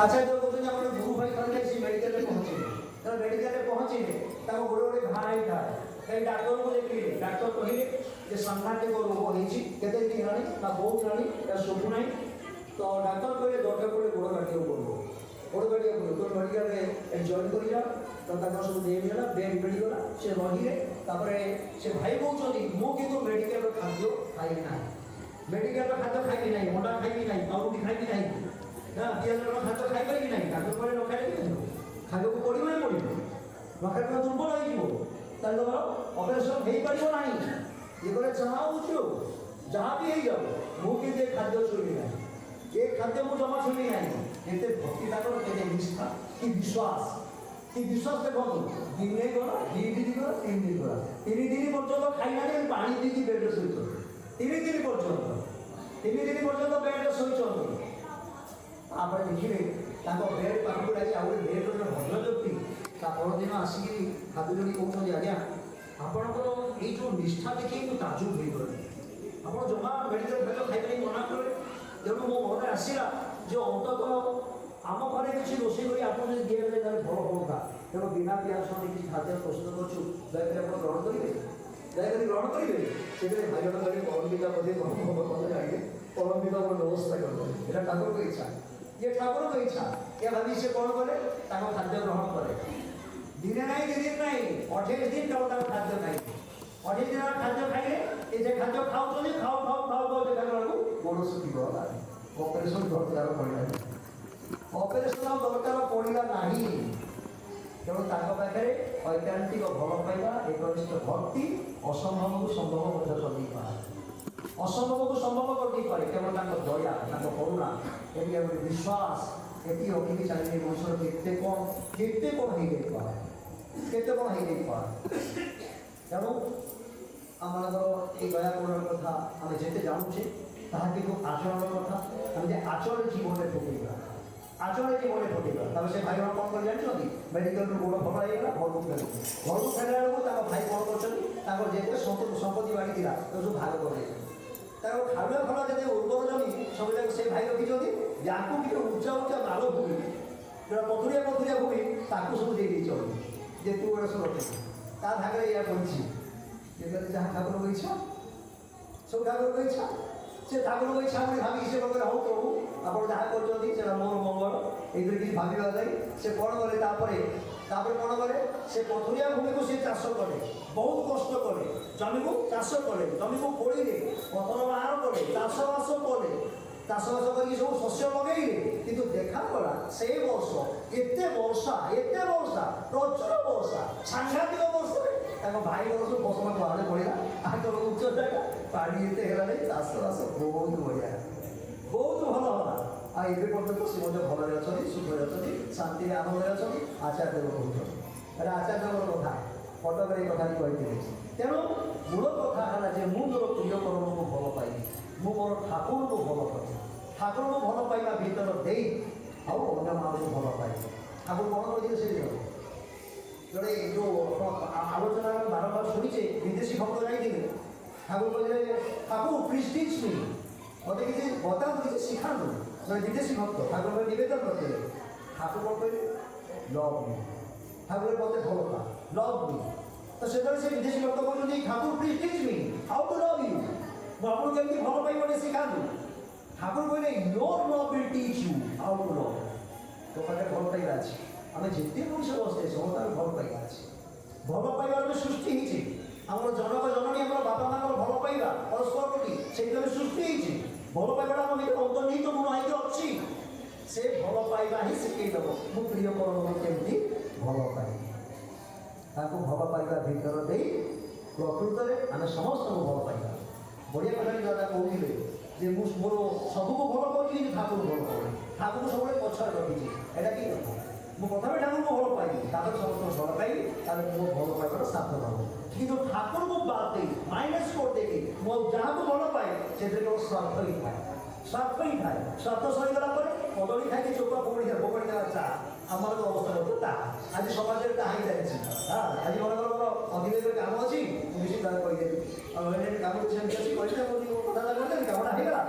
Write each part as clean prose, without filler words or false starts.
ଆଚାର୍ଯ୍ୟ କହୁଛନ୍ତି ଆମର ଗୁରୁ ଭାଇ ଥରେ ସେ ମେଡ଼ିକାଲରେ ପହଞ୍ଚିଲେ, ତେଣୁ ମେଡ଼ିକାଲରେ ପହଞ୍ଚିଲେ ତାଙ୍କ ଗୋଡ଼େ ଗୋଡ଼େ ଘା ହେଇଥାଏ। କାହିଁ ଡାକ୍ତରଙ୍କୁ ଦେଖିଲେ, ଡାକ୍ତର କହିଲେ ଯେ ସାଂଘାତିକ ରୋଗ ହେଇଛି, କେତେ ଦିନ ହେଲାଣି ନା ବହୁତ ହେଲାଣି, ଏହା ଶୁଭୁ ନାହିଁ। ତ ଡାକ୍ତର କହିଲେ ଦରକାର ପଡ଼ିଲେ ଗୋଡ଼ କାଟିବାକୁ ପଡ଼ିବ, ଗୋଡ଼ କାଟିବାକୁ ପଡ଼ିବ। ତ ମେଡ଼ିକାଲରେ ଜଏନ୍ କରିଯାଅ। ତ ତାଙ୍କର ସବୁ ହେଇଗଲା, ବେଡ୍ ମିଳିଗଲା, ସେ ରହିଲେ। ତାପରେ ସେ ଭାଇ କହୁଛନ୍ତି ମୁଁ କିନ୍ତୁ ମେଡ଼ିକାଲର ଖାଦ୍ୟ ଖାଇବି ନାହିଁ, ମେଡ଼ିକାଲର ଖାଦ୍ୟ ଖାଇବି ନାହିଁ, ଅଣ୍ଡା ଖାଇବି ନାହିଁ, ପାଉରୁଟି ଖାଇବି ନାହିଁ, ନା ପିଆଜର ଖାଦ୍ୟ ଖାଇପାରିବି ନାହିଁ। ଡାକ୍ତର କହିଲେ ନ ଖାଇଲେ କେମିତି ଖାଇବାକୁ ପଡ଼ିବ ହିଁ ପଡ଼ିବ, ନ ଖାଇଲେ ଦୁର୍ବଳ ହେଇଯିବ, ତାହେଲେ ତମର ଅପରେସନ୍ ହେଇପାରିବ ନାହିଁ। ଇଏ କହିଲେ ଯାହା ହେଉଛି ଆଉ ଯାହା ବି ହେଇଯାଉ ମୁଁ କିନ୍ତୁ ଏ ଖାଦ୍ୟ ଛୁଇଁବି ନାହିଁ, ଏ ଖାଦ୍ୟ ମୁଁ ଜମା ଛୁଇଁବି ନାହିଁ। କେତେ ଭକ୍ତି ତାଙ୍କର, କେତେ ନିଷ୍ଠା, କି ବିଶ୍ୱାସ, କି ବିଶ୍ୱାସ ଦେଖନ୍ତୁ। ଦିନେ ଗଲା, 2 ଦିନ ଗଲା, 3 ଦିନ ଗଲା, 3 ଦିନ ପର୍ଯ୍ୟନ୍ତ ଖାଇନାହାନ୍ତି, ପାଣି ଦେଇକି ବେଡ଼୍ରେ ଶୋଇଛନ୍ତି। 3 ଦିନ ପର୍ଯ୍ୟନ୍ତ, 3 ଦିନ ପର୍ଯ୍ୟନ୍ତ ବେଡ଼୍ରେ ଶୋଇଛନ୍ତି। ତାପରେ ଦେଖିଲେ ତାଙ୍କ ବେଡ୍ ପାଖକୁ ଲାଗି ଆଉ ଗୋଟେ ବେଡ୍ର ଜଣେ ଭଦ୍ର ବ୍ୟକ୍ତି ତା ପରଦିନ ଆସିକି ହାତ ଯୋଡ଼ି କହୁଛନ୍ତି ଆଜ୍ଞା ଆପଣଙ୍କର ଏଇ ଯେଉଁ ନିଷ୍ଠା ଦେଖି ମୁଁ ତାଜୁବ ହେଇଗଲି, ଆପଣ ଜମା ମେଡ଼ିକାଲ ଖାଦ୍ୟ ଖାଇପାରିକି ମନା କଲେ। ତେଣୁ ମୋ ମନରେ ଆସିଲା ଯେ ଅନ୍ତତଃ ଆମ ଘରେ କିଛି ରୋଷେଇ କରି ଆପଣ ଯଦି ଦିଆଯାଏ ତାହେଲେ ଭଲ ହୁଅନ୍ତା। ତେଣୁ ବିନା ପିଆଜ ରସୁଣ କିଛି ଖାଦ୍ୟ ପ୍ରସ୍ତୁତ କରୁଛୁ, ଦୟାକରି ଆପଣ ଗ୍ରହଣ କରିବେ, ଦୟାକରି ଗ୍ରହଣ କରିବେ। ସେଥିରେ ଭାଇ ଜଣ କହିଲେ କଳମ୍ବିତା ବୋଧେ କଥା ଜାଣିବେ, କଳମ୍ବିତା ମୋର ବ୍ୟବସ୍ଥା କରିବେ, ଏଇଟା ଠାକୁରଙ୍କ ଇଚ୍ଛା, ये ठाकुर को इच्छा। ये भाभी से कौन बोले ताको खाद्य ग्रहण करे, दिने नहीं 2 दिन नहीं 28 दिन तक ताको खाद्य खाई, 28 दिन खाद्य खाइले ए जे खाद्य खाऊ तो खाऊ खाऊ खाऊ खाऊ देखा गलाको गोड़ सुखी गला। ऑपरेशन दरकार पड़िला, ऑपरेशन दरकार पड़िला नहीं। तेणु ताको पाखे ऐकांतिक भल पाइबा, एकनिष्ठ भक्ति असंभव को संभव मध्य करदे पारे, असंभव को संभव करदे पारे। केवल ताको दया, ताको करुणा, एटी गोटे विश्वास, एटी रखिकी चलिए मनुष्य केते कौन हो पाए, केते कौन हो पाए। तेणु आमर ये दयापूर्ण कथा आम जिते जानूचे ताहा कि आचरण कथा आम आचरण जीवन में फुटेगा, आचरण जीवन में फुटेगा। तब से भाई कौन कर जानते मेडिकल गोड़ भल होगा घर को फेर, घर को फेरला बेलू भाई कौन कर जिते संपत्ति बाड़ी था सब भाग कर खालुआ फल जो उर्वर जमी सब जाक से भाई रखी या उच्चा उच्चा माल भूमि जो पथुरिया पथुरिया भूमि ताकू सब दे जे तू गोटे सब रखे ता भागे या पड़ी जहाँ ठाकुर को इच्छा सब ठाकुर को इच्छा, से ठाकुर को इच्छा भावी से कहे हूँ प्रभु आप जहाँ कर मोर मंगल ये किसी भाविबा नहीं। से कौन कले कौन कले से पथुरिया भूमि को सी चाष कले, बहुत कष्ट कले, जमी को चाष कले, जमी को खोले, पथर बाहर कले, चाषबास कले, चाषबास कर सब शस्य लगे कि देखा गला से वर्ष एत वर्षा प्रचुर वर्षा सांघातिक वर्षा भाई सब फसल बाहर पड़ा आगे उच्च जगह पानी एत है चाषबास बहुत बढ़िया बहुत भल है। आगे पर्यटन से भल अच्छा सुखरे अच्छा शांति आनंद अच्छा आचार्य कहते आचार्य कथा कटक कथा कही। तेणु मूल कथा है जे मु मोर प्रियकरण को भल पाई, मु मोर ठाकुर को भल पाई, ठाकुर को भल पाइबा भीतर दे आउ अन्य मान को भल पाई। ठाकुर कौन कहते से जोड़े जो आलोचना बारंबार शुणीचे विदेशी भक्त जाइए ठाकुर कहते ठाकुर प्लीज टीच मी, मत किसी बता किसी शिखा जो विदेशी भक्त ठाकुर निवेदन करते ठाकुर कौन कहते लव मी, ठाकुर मत भल पा लव मी। तो से विदेशी भक्त कहते Thakur please teach me how to love you, मुझे केमती भल पाई मत शिखा। ठाकुर कहले your love will teach you how to love. तो पाखे भल पाइबा अच्छे आम जिते मनुष्य बसते समस्त भल पाइबा अच्छे, भल पाइबार सृष्टि होती आम जनक जननी आम बापा माँ भल पाइबा परस्पर प्रति से सृष्टि होती भल पाइबा आम भर अंतर्निहित गुण होगी अच्छी से भल पाइबा ही शिखेदेव मु प्रियकरण केमती भल पाइबी ताको भल पाइबा भीतर दे प्रकृत में आम समस्त भल पाइबा। बढ़िया कथा दादा कहते जे मोर सबको भल करी ठाकुर भल कर ठाकुर सब पछाड़ रखी एटा कि कथा मु प्रथम ठाकुर को भल पाइबी समस्त भल पाइबी मो भल पाइबार सार्थक हम कि ठाकुर को बात दे माइनस कर देगी मो जहाँ को भल पाए से स्वार्थ ही थाए, स्वार्थ ही थाए। स्वार्थ सरीगला कदली खाई चोपा फोड़ी फोड़ी देवा चा आम तो अवस्था होता ता आज समाज में ता ही जाए हाँ आज मन कर अधिवेशन काम अच्छी निश्चित भाव कहीदेवी काम कथा करते कामटा होगा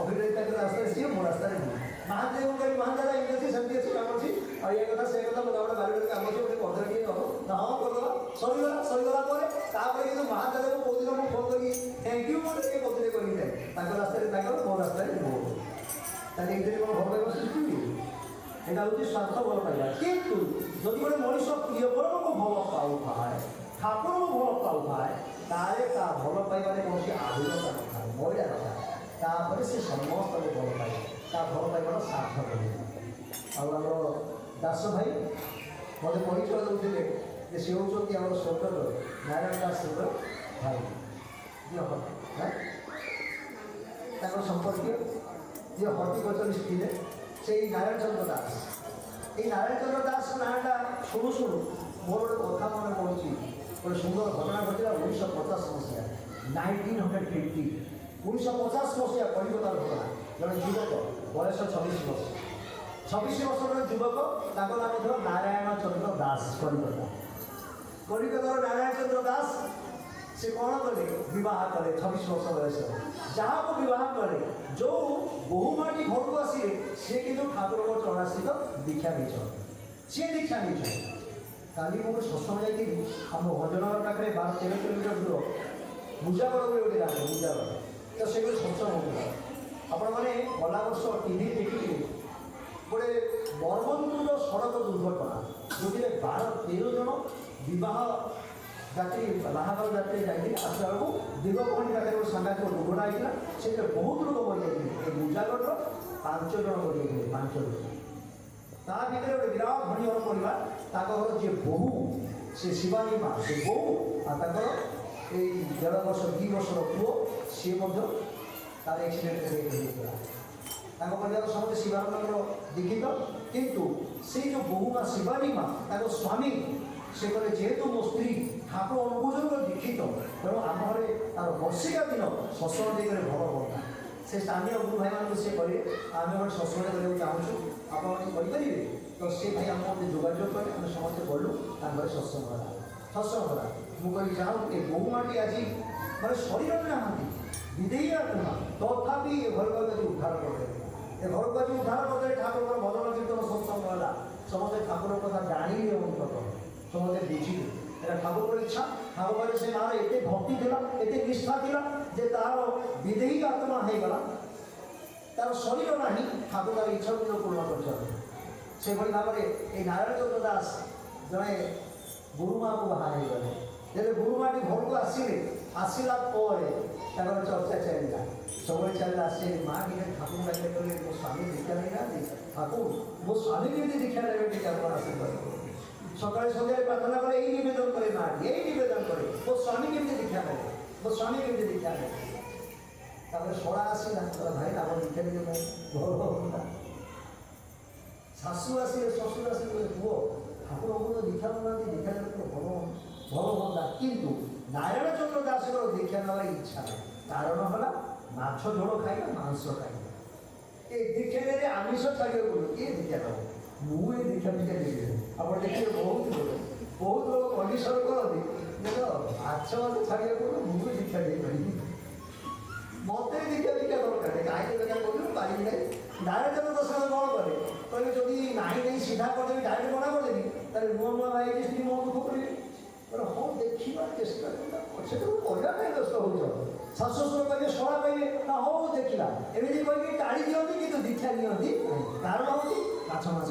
अभिनेता रास्ता सी मो रास्ता महादेव महान दादा इमती सेमती ଆଉ ଏ କଥା ସେ କଥା ଗୋଟେ ବାରିରେ କାମ ଅଛି ଗୋଟେ କରିଦେଲେ ଟିକେ ହେବ ନା ହଁ କରିଦେବା ସରିଗଲା ପରେ ତାପରେ କିନ୍ତୁ ମହାଦେବ କେଉଁଦିନ ମୁଁ ଫୋନ୍ କରିକି ଥ୍ୟାଙ୍କ ୟୁ ମୋତେ ଟିକେ କତିରେ କରିକି ଯାଏ ତାଙ୍କ ରାସ୍ତାରେ ତାଙ୍କର ମୋ ରାସ୍ତାରେ ମୋ ତାହେଲେ ଏଇଥିରେ କ'ଣ ଭଲ ପାଇବା ସୃଷ୍ଟି ହୁଏ? এটা হচ্ছে স্বার্থ ভাল পাইবা কিন্তু যদি গোটে মଣିষ প্রিয়করণକୁ ଭଲ ପାଉଥାଏ ଠାକୁରଙ୍କୁ ଭଲ ପାଉଥାଏ ତାହେଲେ ତା ଭଲ ପାଇବାରେ କୌଣସି ଆଧୁନିକତା ନଥାଏ ମଇଳା ନଥାଏ ତାପରେ ସେ ସମସ୍ତଙ୍କୁ ଭଲ ପାଇବ ତା ଭଲ ପାଇବାର ସାର୍ଥକ ହେବ। ଆଉ ଆମର ଦାସ ଭାଇ ମୋତେ ପରିଚୟ ଦେଉଥିଲେ ଯେ ସେ ହେଉଛନ୍ତି ଆମର ସ୍ୱର୍ଗତ ନାରାୟଣ ଦାସଙ୍କ ଭାଇ ତାଙ୍କର ସମ୍ପର୍କୀୟ ଯିଏ ହର୍ଟିକଲଚରିଷ୍ଟ ଥିଲେ সেই নারায়ণচন্দ্র দাস এই নারায়ণচন্দ্র দাস নাঁটা শুরু শুরু মোর গোটে কথা মনে পড়ুছি গোটে সুন্দর ঘটনা ঘটিলা 1950 মସିହା 1920 1950 মସିହା কলিকতার ঘটনা জনে যুবক বয়স 26 ବର୍ଷ 26 ବର୍ଷର ଯୁବକ ତାଙ୍କ ନାମ ছিল ନାରାୟଣଚନ୍ଦ୍ର ଦାସ କଲିକତାର ନାରାୟଣଚନ୍ଦ୍ର ଦାସ ସେ କ'ଣ କଲେ ବିବାହ କଲେ 26 ବର୍ଷ ବୟସରେ ଯାହାକୁ ବିବାହ କଲେ ଯେଉଁ ବୋହୂମାଟି ଘରକୁ ଆସିଲେ ସିଏ କିନ୍ତୁ ଠାକୁରଙ୍କ ଚରଣାସ୍ଥିତ ଦୀକ୍ଷା ନେଇଛନ୍ତି ସିଏ ଦୀକ୍ଷା ନେଇଛନ୍ତି। କାଲି ମୁଁ ଗୋଟେ ସତ୍ସଙ୍ଗ ଯାଇଥିଲି ଆମ ଭଞ୍ଜନଗର ପାଖରେ 12-13 କିଲୋମିଟର ଦୂର ମୁଜାଗଡ଼ ବୋଲି ଗୋଟେ ଗାଁ ମୁଜାଗଡ଼ ତ ସେ ଗୋଟେ ସତ୍ସଙ୍ଗ ହେଉଥିଲା। ଆପଣମାନେ ଗଲା ବର୍ଷ ଟିଭି ଦେଖିଥିଲେ ଗୋଟେ ମର୍ମନ୍ତୁଦ ସଡ଼କ ଦୁର୍ଘଟଣା ଯେଉଁଥିରେ 12-13 ଜଣ ବିବାହ ଯାତ୍ରୀ ବାହାଘର ଯାତ୍ରୀ ଯାଇଥିଲେ ଆସିଲା ବେଳକୁ ଦୀର୍ଘକଣ୍ଡି ପାଖରେ ଗୋଟେ ସାଂଘାତିକ ଦୁର୍ଘଟଣା ହେଇଥିଲା ସେଥିରେ ବହୁତ ଲୋକ ମରିଯାଇଥିଲେ ଏ ମୁଜାଗଡ଼ର 5 ଜଣ ମରିଯାଇଥିଲେ 5 ଜଣ ତା ଭିତରେ ଗୋଟେ ବିରାଟ ଧନୀ ଘର ପରିବାର ତାଙ୍କ ଘର ଯିଏ ବୋହୂ ସେ ଶିବାନୀ ମା ସେ ବୋହୂ ଆଉ ତାଙ୍କର ଏଇ 1.5 ବର୍ଷ 2 ବର୍ଷର ପୁଅ ସିଏ ମଧ୍ୟ ତାର ଆକ୍ସିଡେଣ୍ଟରେ ହେଇଥିଲା। ତାଙ୍କ ପରିବାର ସମସ୍ତେ ଶିବାନନ୍ଦଙ୍କର ଦୀକ୍ଷିତ କିନ୍ତୁ ସେଇ ଯେଉଁ ବୋହୂ ମା ଶିବାନୀ ମା ତାଙ୍କ ସ୍ୱାମୀ ସେ କହିଲେ ଯେହେତୁ ମୋ ସ୍ତ୍ରୀ ଠାକୁର ଅନୁଭୂଜନର ଦୀକ୍ଷିତ ତେଣୁ ଆମ ଘରେ ତାର ବର୍ଷିକା ଦିନ ଶସ୍ତ୍ର ଦେଇକରି ଭଲ ହୁଅନ୍ତା। ସେ ସ୍ଥାନୀୟ ଗୁରୁ ଭାଇମାନଙ୍କୁ ସେ କହିଲେ ଆମେ ଗୋଟେ ଶସ୍ତ୍ର କରିବାକୁ ଚାହୁଁଛୁ ଆପଣମାନେ କରିପାରିବେ ତ ସେ ଭାଇ ଆମକୁ ଗୋଟେ ଯୋଗାଯୋଗ କଲେ ଆମେ ସମସ୍ତେ ଗଲୁ ତାଙ୍କ ଘରେ ସତ୍ସଙ୍ଗ ହେଲା ମୁଁ କହିଲି ଯାଉ ଏ ବୋହୂମାଟି ଆଜି ମାନେ ଶରୀରରେ ନାହାନ୍ତି ବିଦେୟୀ ଆତ୍ମା ତଥାପି ଏ ଘରକୁ ଆଜି ଉଦ୍ଧାର କରିଦେଲେ ଏ ଘରକୁ ଆଜି ଉଦ୍ଧାର କରିଦେଲେ ଠାକୁରଙ୍କର ଭଜନ କୀର୍ତ୍ତନ ସତ୍ସଙ୍ଗ ହେଲା ସମସ୍ତେ ଠାକୁରଙ୍କ କଥା ଜାଣିଲେ ଅନ୍ତତଃ ସମସ୍ତେ ବୁଝିଲେ এটা ঠাকুরের ইচ্ছা ঠাকুরের সে মার এতে ভক্তি লা এতে নিষ্ঠা লা যে তার বিদেহী আত্মা হয়ে গলা তার শরীর না ঠাকুর তার ইচ্ছাগুলো পূর্ণ করছেন সেভাবে ভাবে এই নারায়ণচন্দ্র দাস জনে গুরুমাকে বাহা হয়ে গেলে যেতে গুরুমাটি ঘরକୁ আসিলে আসিলা পরে তারপরে চর্চা চালিলা সবাই চালিয়ে আসছে মা ଟିକେ ঠাকুর ডাকে বলে ମୋ ସ୍ୱାମୀ ଦୀକ୍ଷା ନେଇନାହାନ୍ତି ଠାକୁର ମୋ ସ୍ୱାମୀ କେମିତି ଦୀକ୍ଷା ନେବେ ଟିକେ ଆପଣ ଆଶୀର୍ବାଦ সকালে সন্ধ্যায় প্রার্থনা করে এই নিবেদন করে মা এই নিবেদন করে ও স্বামী কেমনি দীক্ষা নেবে ও স্বামী কেমনি দীক্ষা নেবে তারপরে সরা আসিলা তারা ভাই আমার দীক্ষা নিয়ে ভগবান শাশু আসিলে শ্বশুর আসিলে বলে পুଅ ଠାକୁରଙ୍କୁ ତ ଦୀକ୍ଷା ନେଉନାହାନ୍ତି ଦୀକ୍ଷା ନେଲେ ଭଲ ଭଲ ହୁଅନ୍ତା କିନ୍ତୁ ନାରାୟଣଚନ୍ଦ୍ର ଦାସଙ୍କର ଦୀକ୍ଷା ନେବାର ଇଚ୍ଛା ନାହିଁ କାରଣ ହେଲା ମାଛ ଝୋଳ ଖାଇଲା ମାଂସ ଖାଇଲା ଏ ଦୀକ୍ଷା ନେଲେ ଆମିଷ ଛାଡ଼ିବାକୁ ପଡ଼ିବ କିଏ ଦୀକ୍ଷା ନେବ ମୁଁ ଏ ଦୀକ୍ଷା ଦୀକ୍ଷା ଦେଇଦେବି ଆପଣ ଦେଖିବେ ବହୁତ ଲୋକ କଣ୍ଡିସନ କରନ୍ତି ଦେଖ ମାଛ ମୋତେ ଛାଡ଼ିବାକୁ ପଡ଼ିବ ମୁଁ ଦୀକ୍ଷା ଦେଇପାରିବି ମୋତେ ଦୀକ୍ଷା ଦରକାର କାହିଁକି ଦରକାର କରିବି ପାରିବି ନାହିଁ ଡାଇରେକ୍ଟ ତ ସେମାନେ କ'ଣ କଲେ କହିଲେ ଯଦି ନାହିଁ ନାହିଁ ସିଧା କରିଦେବି ଡାଇରେକ୍ଟ ମନା କରିଦେବି ତାହେଲେ ନୂଆ ଭାଇ ସ୍ତ୍ରୀ ମୋ ଦୁଃଖ କରିବି କହିଲେ ହଁ ଦେଖିବା ଚେଷ୍ଟା କରିବା ସେଟାକୁ କରିବା ପାଇଁ ବ୍ୟସ୍ତ ହେଉଛ ଶାଶୁ ଶ୍ୱଶୁର କହିବେ ଶଳା କହିବେ ନା ହଉ ଦେଖିଲା ଏମିତି କହିକି ଟାଳି ଦିଅନ୍ତି କିନ୍ତୁ ଦୀକ୍ଷା ନିଅନ୍ତି କାରଣ ହେଉଛି ମାଛ ମାଂସ